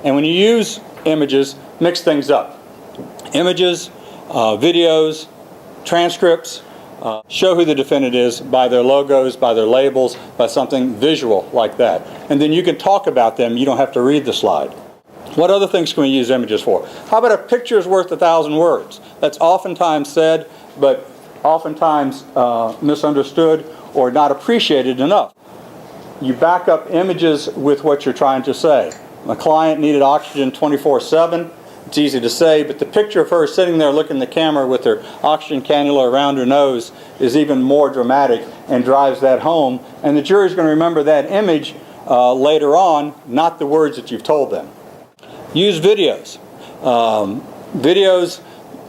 And when you use images, mix things up. Images, videos, transcripts, show who the defendant is by their logos, by their labels, by something visual like that. And then you can talk about them. You don't have to read the slide. What other things can we use images for? How about a picture is worth 1,000 words? That's oftentimes said, but oftentimes misunderstood or not appreciated enough. You back up images with what you're trying to say. My client needed oxygen 24/7. It's easy to say, but the picture of her sitting there looking at the camera with her oxygen cannula around her nose is even more dramatic and drives that home. And the jury's going to remember that image later on, not the words that you've told them. Use videos. Videos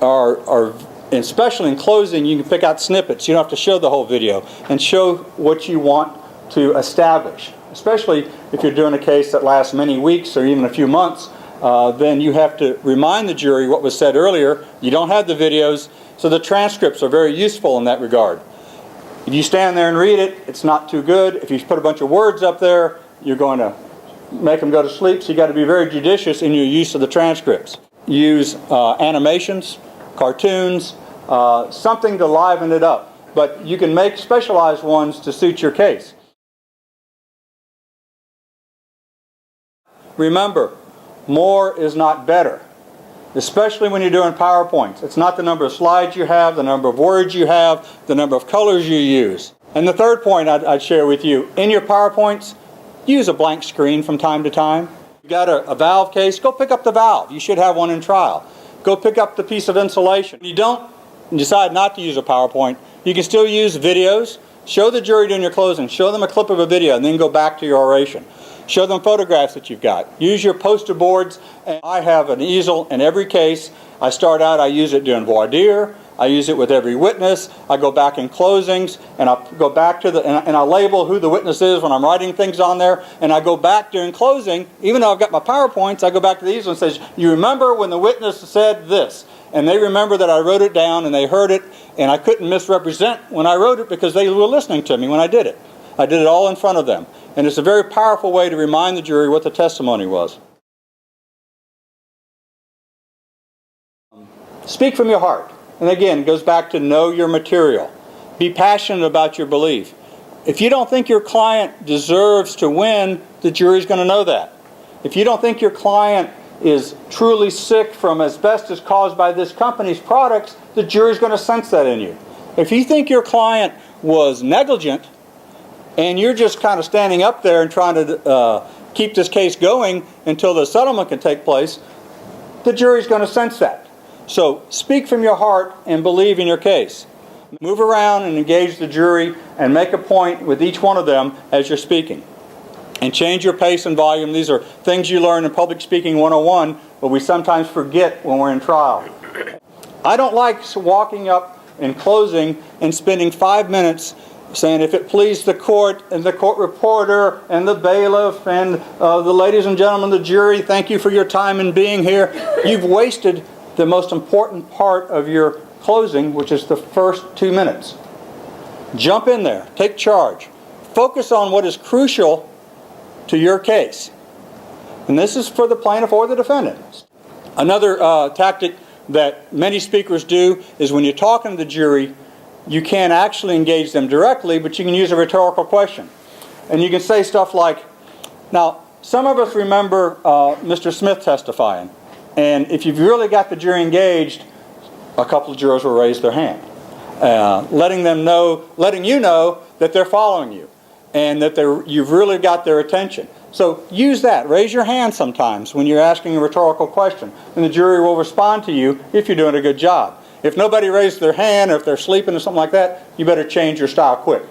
are, especially in closing, you can pick out snippets. You don't have to show the whole video, and show what you want to establish. Especially if you're doing a case that lasts many weeks or even a few months, then you have to remind the jury what was said earlier. You don't have the videos, so the transcripts are very useful in that regard. If you stand there and read it, it's not too good. If you put a bunch of words up there, you're going to make them go to sleep, so you've got to be very judicious in your use of the transcripts. Use animations, cartoons, something to liven it up. But you can make specialized ones to suit your case. Remember, more is not better, especially when you're doing PowerPoints. It's not the number of slides you have, the number of words you have, the number of colors you use. And the third point I'd share with you, in your PowerPoints, use a blank screen from time to time. You've got a valve case, go pick up the valve. You should have one in trial. Go pick up the piece of insulation. If you don't decide not to use a PowerPoint, you can still use videos. Show the jury during your closing. Show them a clip of a video and then go back to your oration. Show them photographs that you've got. Use your poster boards. And I have an easel in every case. I start out, I use it doing voir dire. I use it with every witness. I go back in closings, and I'll go back to and I label who the witness is when I'm writing things on there. And I go back during closing, even though I've got my PowerPoints, I go back to the easel and says, you remember when the witness said this? And they remember that I wrote it down and they heard it, and I couldn't misrepresent when I wrote it because they were listening to me when I did it. I did it all in front of them. And it's a very powerful way to remind the jury what the testimony was. Speak from your heart. And again, it goes back to know your material. Be passionate about your belief. If you don't think your client deserves to win, the jury's going to know that. If you don't think your client is truly sick from asbestos caused by this company's products, the jury's going to sense that in you. If you think your client was negligent, and you're just kind of standing up there and trying to keep this case going until the settlement can take place, the jury's going to sense that. So speak from your heart and believe in your case. Move around and engage the jury and make a point with each one of them as you're speaking. And change your pace and volume. These are things you learn in Public Speaking 101, but we sometimes forget when we're in trial. I don't like walking up in closing and spending 5 minutes saying, if it please the court and the court reporter and the bailiff and the ladies and gentlemen of the jury, thank you for your time in being here. You've wasted the most important part of your closing, which is the first 2 minutes. Jump in there. Take charge. Focus on what is crucial to your case. And this is for the plaintiff or the defendant. Another tactic that many speakers do is when you're talking to the jury, you can't actually engage them directly, but you can use a rhetorical question. And you can say stuff like, now, some of us remember Mr. Smith testifying. And if you've really got the jury engaged, a couple of jurors will raise their hand. Letting you know that they're following you and that you've really got their attention. So use that. Raise your hand sometimes when you're asking a rhetorical question. And the jury will respond to you if you're doing a good job. If nobody raised their hand, or if they're sleeping or something like that, you better change your style quick.